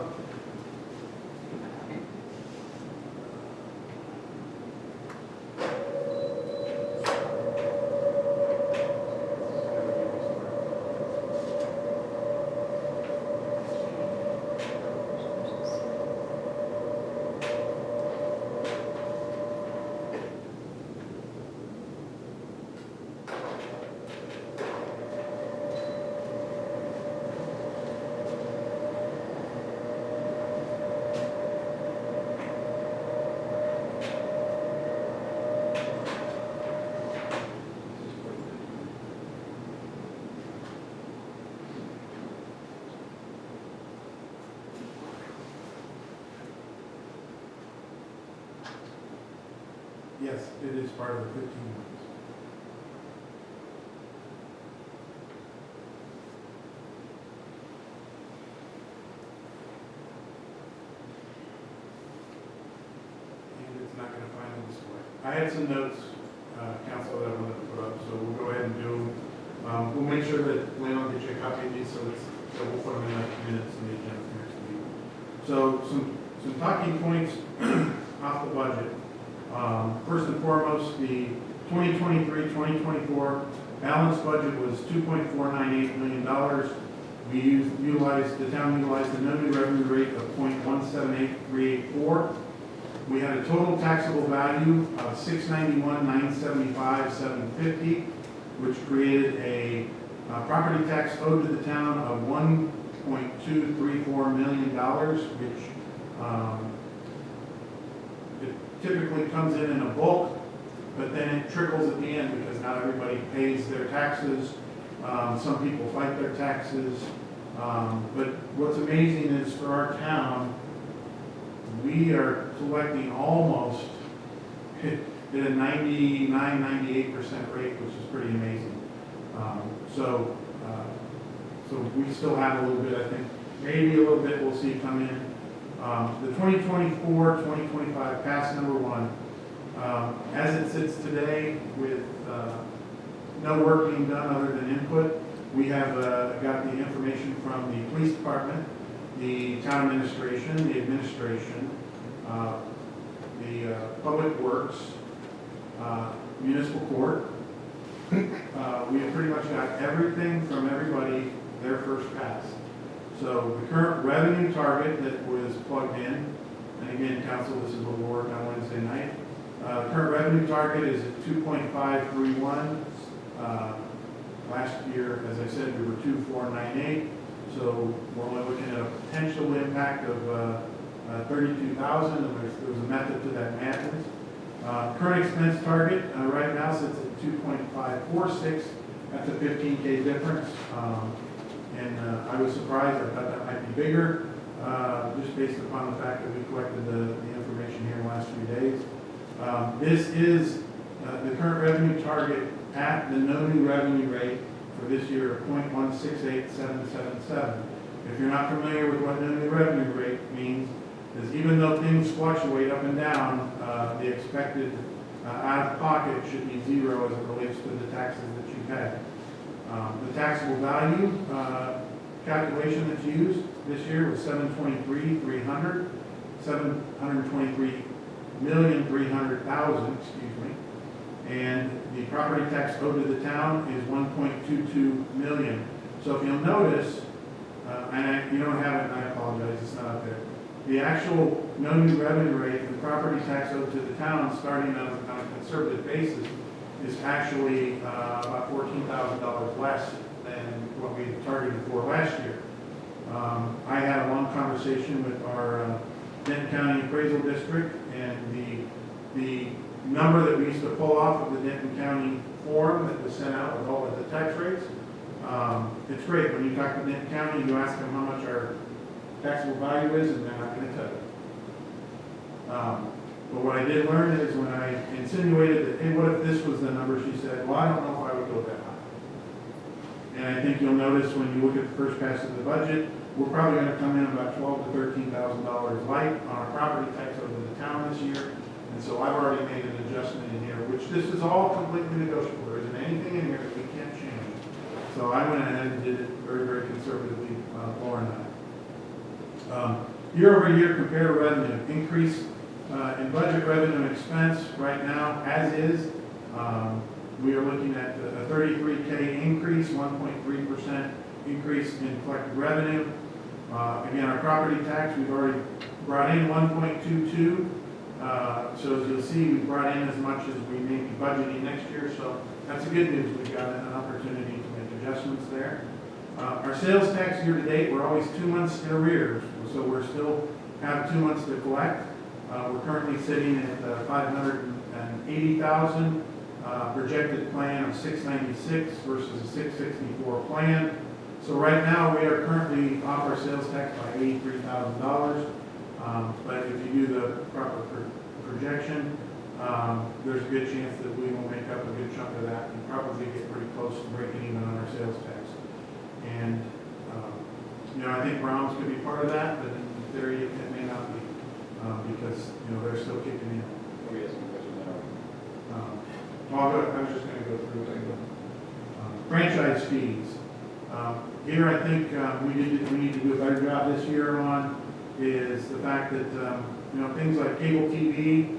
[SPEAKER 3] Yes, it is part of the 15 minutes. And it's not going to find the display. I had some notes, council, that I wanted to put up, so we'll go ahead and do them. We'll make sure that Lynn will get you a copy of these, so we'll put them in like minutes in the agenda for next week. So some talking points off the budget. First and foremost, the 2023-2024 balanced budget was $2.498 million. The town utilized a no new revenue rate of 0.178384. We had a total taxable value of $691,975,750, which created a property tax owed to the town of $1.234 million, which it typically comes in a bulk, but then it trickles at the end because not everybody pays their taxes. Some people fight their taxes. But what's amazing is for our town, we are collecting almost at a 99-98% rate, which is pretty amazing. So we still have a little bit, I think, maybe a little bit we'll see come in. The 2024-2025 pass number one, as it sits today with no work being done other than input, we have got the information from the police department, the town administration, the public works, municipal court. We have pretty much got everything from everybody their first pass. So the current revenue target that was plugged in, and again, council, this is what we'll work on Wednesday night. The current revenue target is at 2.531. Last year, as I said, we were 2.498. So we're only looking at a potential impact of 32,000, and there was a method to that madness. Current expense target right now sits at 2.546. That's a 15K difference. And I was surprised. I thought that might be bigger, just based upon the fact that we collected the information here in the last few days. This is the current revenue target at the no new revenue rate for this year of 0.168777. If you're not familiar with what the revenue rate means, is even though things fluctuate up and down, the expected out-of-pocket should be zero as it relates to the taxes that you pay. The taxable value calculation that's used this year was $723,300, $723,300,000, excuse me. And the property tax owed to the town is $1.22 million. So if you'll notice, you don't have it, and I apologize, it's not up there. The actual no new revenue rate, the property tax owed to the town, starting on a conservative basis, is actually about $14,000 less than what we targeted for last year. I had a long conversation with our Denton County Appraisal District, and the number that we used to pull off of the Denton County form that was sent out with all of the tax rates, it's great. When you talk to Denton County, you ask them how much our taxable value is, and they're not going to tell you. But what I did learn is when I insinuated that, hey, what if this was the number, she said, well, I don't know if I would go that high. And I think you'll notice when you look at the first pass of the budget, we're probably going to come in about $12,000 to $13,000 light on our property tax over the town this year. And so I've already made an adjustment in here, which this is all completely negotiable. There isn't anything in here that we can't change. So I went ahead and did it very, very conservatively, Laura and I. Year over year comparative revenue increase in budget revenue and expense right now, as is. We are looking at a $33K increase, 1.3% increase in collected revenue. Again, our property tax, we've already brought in 1.22. So as you'll see, we brought in as much as we may be budgeting next year. So that's the good news. We've got an opportunity to make adjustments there. Our sales tax year to date, we're always 2 months in arrears. So we're still have 2 months to collect. We're currently sitting at 580,000, projected plan of 696 versus a 664 plan. So right now we are currently off our sales tax by $83,000. But if you do the proper projection, there's a good chance that we will make up a good chunk of that and probably get pretty close to breaking even on our sales tax. And I think Browns could be part of that, but in theory it may not be. Because, they're still kicking in.
[SPEAKER 5] We have some questions now.
[SPEAKER 3] I was just going to go through it. Franchise fees. Here I think we need to do a better job this year on is the fact that, things like cable TV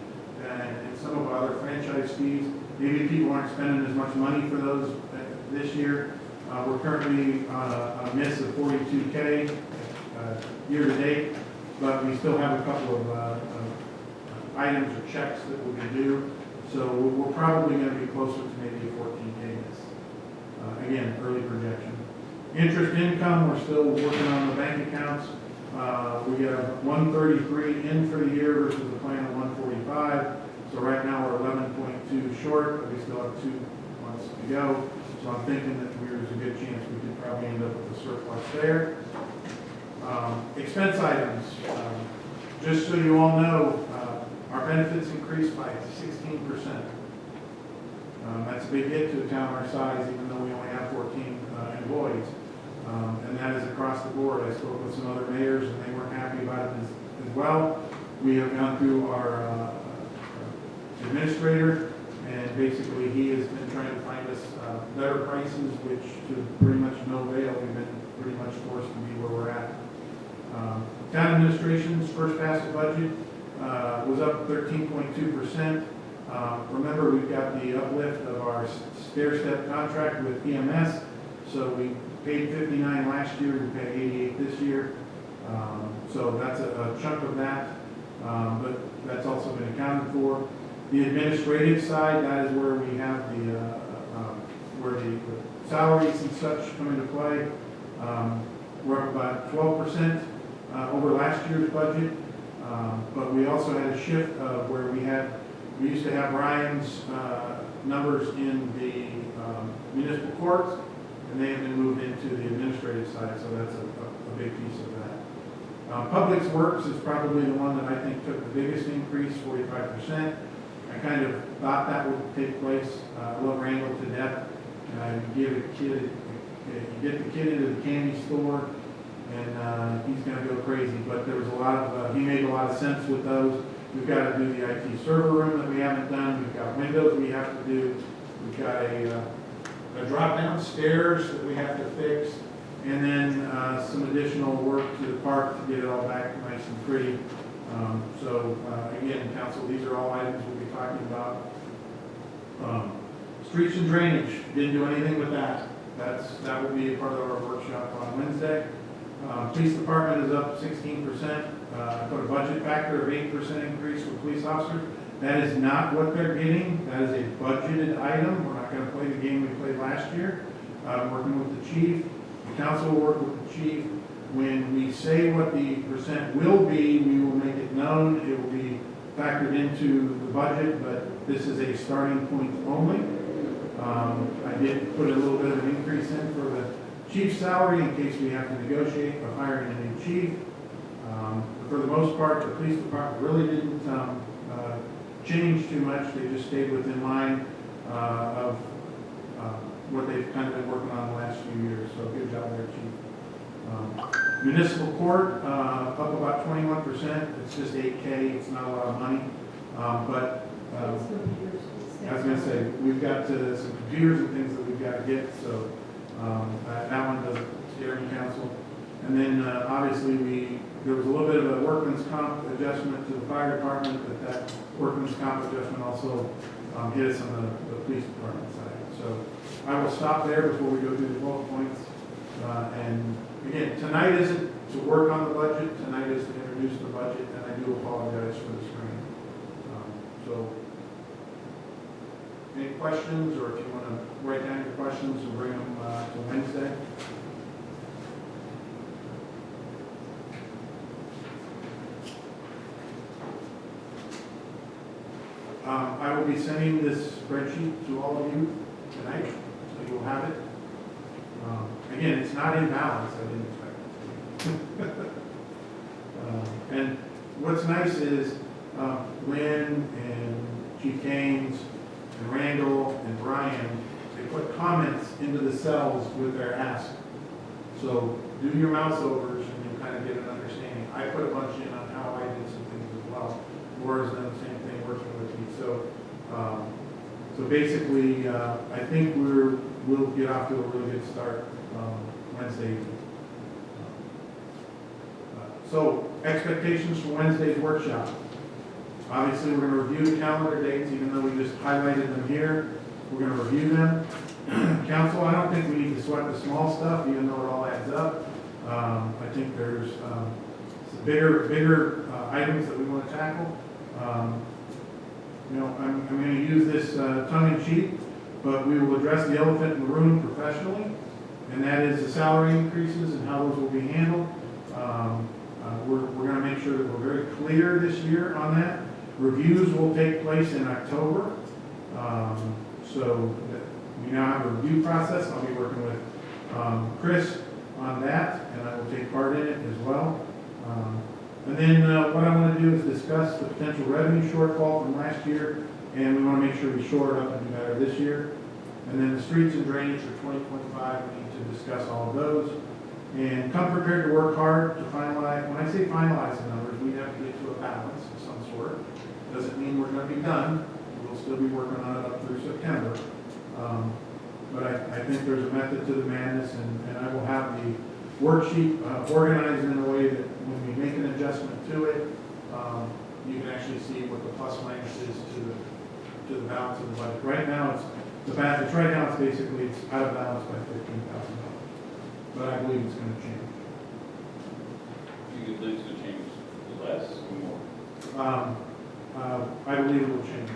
[SPEAKER 3] and some of our other franchise fees, maybe people aren't spending as much money for those this year. We're currently on a miss of $42K year to date. But we still have a couple of items or checks that will be due. So we're probably going to be closer to maybe a 14K miss. Again, early projection. Interest income, we're still working on the bank accounts. We have 133 in for the year versus a plan of 145. So right now we're 11.2 short, but we still have 2 months to go. So I'm thinking that there's a good chance we could probably end up with a surplus there. Expense items, just so you all know, our benefits increased by 16%. That's a big hit to a town our size, even though we only have 14 employees. And that is across the board. I spoke with some other mayors and they weren't happy about it as well. We have gone through our administrator, and basically he has been trying to find us better prices, which to pretty much no avail. We've been pretty much forced to be where we're at. Town administration's first pass of budget was up 13.2%. Remember, we've got the uplift of our stair-step contract with EMS. So we paid 59 last year, we pay 88 this year. So that's a chunk of that, but that's also been accounted for. The administrative side, that is where we have where the salaries and such come into play. We're up about 12% over last year's budget, but we also had a shift where we used to have Ryan's numbers in the municipal courts, and they have been moved into the administrative side, so that's a big piece of that. Public Works is probably the one that I think took the biggest increase, 45%. I kind of thought that would take place. I love Randall to death. You get the kid into the candy store, and he's gonna go crazy, but there was a lot of, he made a lot of sense with those. We've got to do the IT server room that we haven't done, we've got windows we have to do, we've got a drop-down stairs that we have to fix, and then some additional work to the park to get it all back nice and pretty. So again, council, these are all items we'll be talking about. Streets and drainage, didn't do anything with that. That will be a part of our workshop on Wednesday. Police department is up 16%. I put a budget factor of 8% increase for police officers. That is not what they're getting. That is a budgeted item. We're not going to play the game we played last year. Working with the chief. The council will work with the chief. When we say what the percent will be, we will make it known. It will be factored into the budget, but this is a starting point only. I did put a little bit of an increase in for the chief's salary in case we have to negotiate by hiring a new chief. But for the most part, the police department really didn't change too much. They just stayed within line of what they've kind of been working on the last few years. So good job there, chief. Municipal court up about 21%. It's just 8K. It's not a lot of money, but I was going to say we've got some computers and things that we've got to get. So that one doesn't scare me, council. And then obviously there was a little bit of a workman's comp adjustment to the fire department, but that workman's comp adjustment also hit us on the police department side. So I will stop there before we go through the bullet points. And again, tonight isn't to work on the budget. Tonight is to introduce the budget, and I do apologize for this rain. So any questions, or if you want to write down your questions and bring them to Wednesday. I will be sending this spreadsheet to all of you tonight, so you'll have it. Again, it's not in balance, I didn't expect it to be. And what's nice is Lynn and Chief Gaines and Randall and Brian, they put comments into the cells with their ask. So do your mouse overs and you kind of get an understanding. I put a bunch in on how I did some things as well. Laura's done the same thing working with me. So basically, I think we'll get off to a really good start Wednesday evening. So expectations for Wednesday's workshop. Obviously, we're going to review the calendar dates, even though we just highlighted them here. We're going to review them. Council, I don't think we need to sweat the small stuff, even though it all adds up. I think there's some bigger items that we want to tackle. I'm going to use this tongue-in-cheek, but we will address the elephant in the room professionally, and that is the salary increases and how those will be handled. We're going to make sure that we're very clear this year on that. Reviews will take place in October, so we now have a review process. I'll be working with Chris on that, and I will take part in it as well. And then what I want to do is discuss the potential revenue shortfall from last year, and we want to make sure we shore it up and do better this year. And then the streets and drainage for 2025, we need to discuss all of those. And come prepared to work hard to finalize. When I say finalize the numbers, we have to get to a balance of some sort. Doesn't mean we're going to be done. We'll still be working on it up through September. But I think there's a method to the madness, and I will have the worksheet organized in a way that when we make an adjustment to it, you can actually see what the plus minus is to the balance of the budget. Right now, it's basically out of balance by $15,000. But I believe it's going to change.
[SPEAKER 13] You believe it's going to change less or more?
[SPEAKER 3] I believe it will change.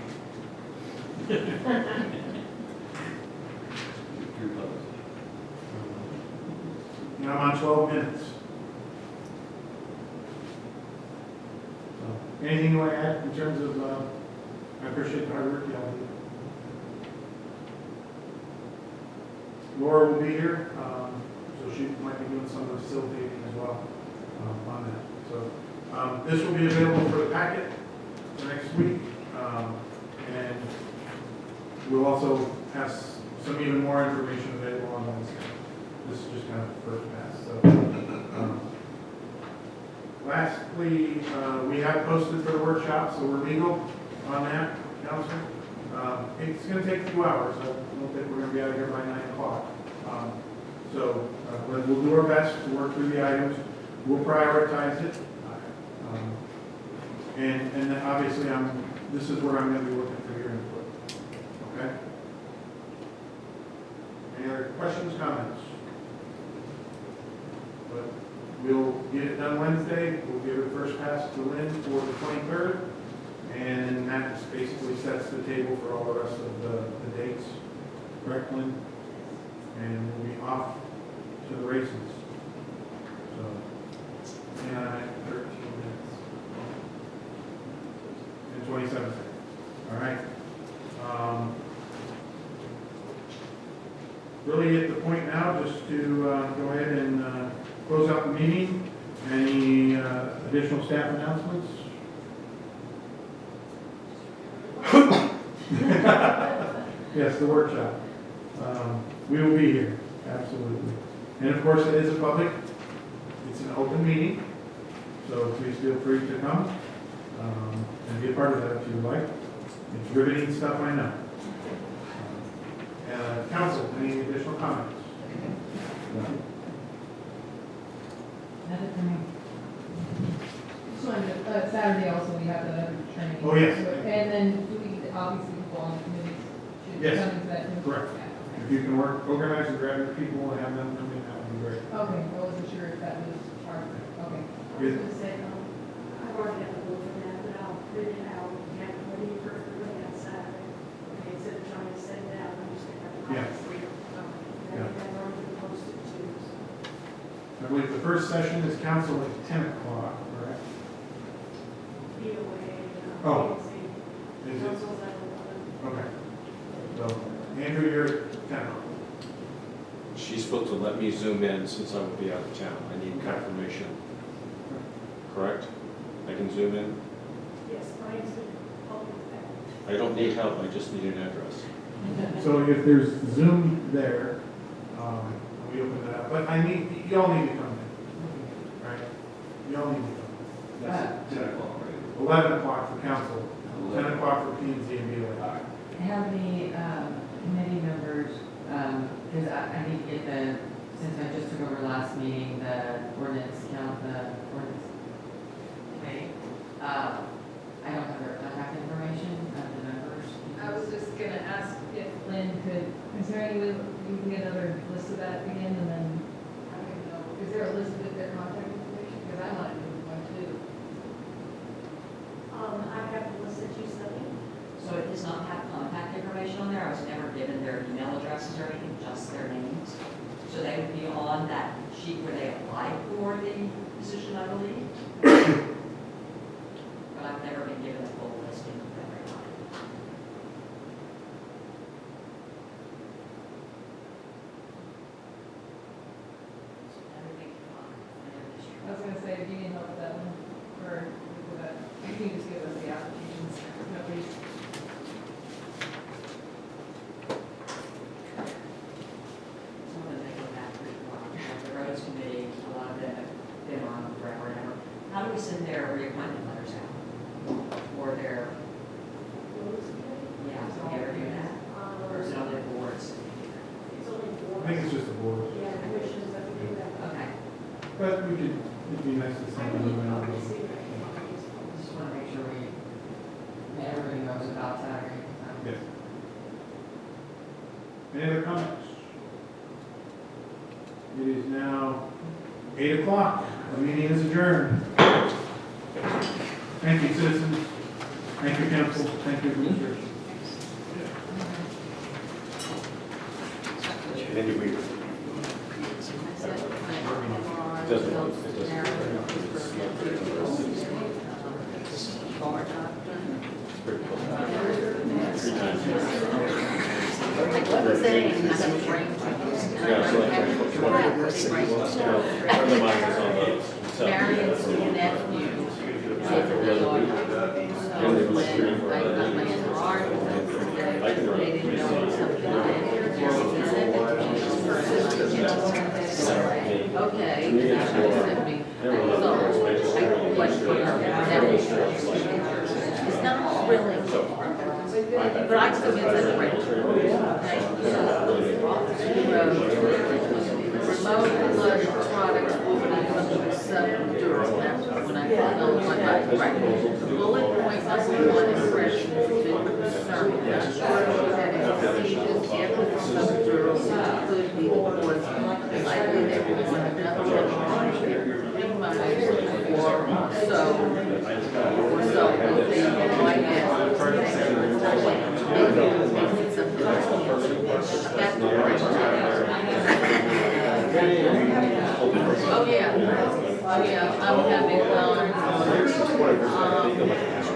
[SPEAKER 3] I'm on 12 minutes. So, anything you want to add in terms of, I appreciate the hard work y'all do. Laura will be here, so she might be doing some of the facilitating as well on that. So this will be available for the packet for next week, and we'll also have some even more information available on Wednesday. This is just kind of the first pass. So Lastly, we have posted for the workshop, so we're legal on that, council. It's gonna take a few hours. I don't think we're gonna be out of here by 9 o'clock. But we'll do our best to work through the items. We'll prioritize it. And then obviously, this is where I'm gonna be looking for your input. Okay? Any other questions, comments? But we'll get it done Wednesday. We'll give it first pass to Lynn for the 23rd. And that basically sets the table for all the rest of the dates. Correct, Lynn? And we'll be off to the races. So, 13 minutes. And 27 seconds. All right. Really at the point now just to go ahead and close out the meeting. Any additional staff announcements? Yes, the workshop. We will be here, absolutely. And of course, it is a public, it's an open meeting, so please feel free to come and be a part of that if you would like. It's riveting stuff, I know. Council, any additional comments?
[SPEAKER 9] Nothing for me. Just wanted to, Saturday also, we have the training.
[SPEAKER 3] Oh, yes.
[SPEAKER 9] And then do we, obviously, people on the committees should
[SPEAKER 3] Yes.
[SPEAKER 9] come into that. too?
[SPEAKER 3] Correct.
[SPEAKER 9] Yeah.
[SPEAKER 3] If you can organize and grab your people and have them come in, that would be great.
[SPEAKER 9] Okay, I wasn't sure if that was part of it, okay.
[SPEAKER 10] I was gonna say, I've already got the bill for that, but I'll print it out, and have it ready for everybody on Saturday. Okay, instead of trying to send it out, I'm just gonna have to.
[SPEAKER 3] Yeah. Yeah.
[SPEAKER 10] I've already been posted too, so.
[SPEAKER 3] I believe the first session is council at 10 o'clock, correct?
[SPEAKER 10] Be away,
[SPEAKER 3] Oh.
[SPEAKER 10] see.
[SPEAKER 3] Is it?
[SPEAKER 10] Council's at 11.
[SPEAKER 3] Okay. So, Andrew, you're at 10 o'clock.
[SPEAKER 6] She's supposed to let me zoom in since I will be out of town. I need confirmation. Correct? I can zoom in?
[SPEAKER 10] Yes, Brian's been public that.
[SPEAKER 6] I don't need help, I just need an address.
[SPEAKER 3] So if there's Zoom there, we open it up, but y'all need to come in, right? Y'all need to come
[SPEAKER 5] That's 10 o'clock, right?
[SPEAKER 3] in. 11 o'clock for council, 10 o'clock for P and Z and BOA.
[SPEAKER 7] Have the committee members, because I need to get since I just took over last meeting, the ordinance ordinance committee. I don't have their contact information of the members.
[SPEAKER 9] I was just gonna ask if Lynn could, is there any way you can get another list of that again, and then, I don't even know, is there a list of their contact information? Because I might do one too.
[SPEAKER 10] I have the list that you sent me.
[SPEAKER 11] So it does not have contact information on there. I was never given their email addresses or anything, just their names. So they would be on that sheet where they applied for the position, I believe. But I've never been given a full listing of everybody. So everything's fine.
[SPEAKER 9] I was gonna say, if you need help with that one, or with that, you can just give us the applications, no, please.
[SPEAKER 11] Some of them they go back pretty far. Like the roads committee, a lot of them have been on forever and ever. How do we send their reappointment letters out? Or their, yeah, so we ever do that? Or is it only boards?
[SPEAKER 10] It's only four.
[SPEAKER 3] I think it's just a board,
[SPEAKER 10] Yeah, commissions that we do that.
[SPEAKER 11] Okay.
[SPEAKER 3] but it'd be nice to
[SPEAKER 10] I
[SPEAKER 3] send
[SPEAKER 10] can
[SPEAKER 3] them
[SPEAKER 10] email
[SPEAKER 3] out.
[SPEAKER 10] you, see if I
[SPEAKER 7] Just want to make sure everybody knows about Saturday.
[SPEAKER 3] Yes. Any other comments? It is now 8 o'clock. The meeting is adjourned. Thank you, citizens. Thank you, council. Thank you, administration.
[SPEAKER 6] Andy Weaver.
[SPEAKER 1] What was saying?
[SPEAKER 6] Yeah, so friend of mine was on the.
[SPEAKER 1] Marion's nephew.
[SPEAKER 6] And they were like 3 or 4
[SPEAKER 1] I
[SPEAKER 6] hours.
[SPEAKER 1] my Gerard,
[SPEAKER 6] I can run
[SPEAKER 1] they
[SPEAKER 6] it.
[SPEAKER 1] didn't know something. Okay. So, I cements and brick. Remote electronics will be subdural, that's when I put on my back, right? Bullet point number one, impression to concern. Not sure if that exceeded if subdural could be was likely that we want another one or so. So, they might have oh, yeah. Oh, yeah, I'm having,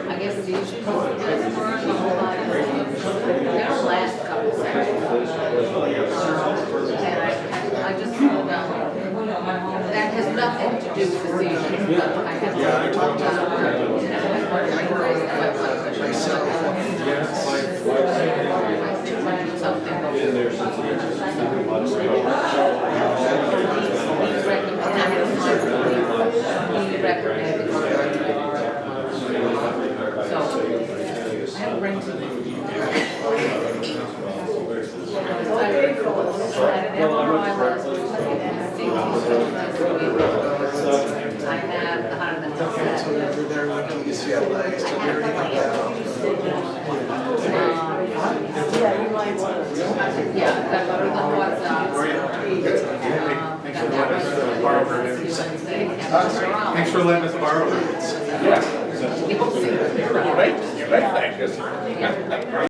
[SPEAKER 1] I guess the issues with this were their last couple sessions. And I just feel that has nothing to do with the season, but I have to talk about something. So, I have a ring to you. I have the yeah, you might want to. Yeah, that's what
[SPEAKER 3] Thanks for letting us borrow it.
[SPEAKER 13] You're right, thank you.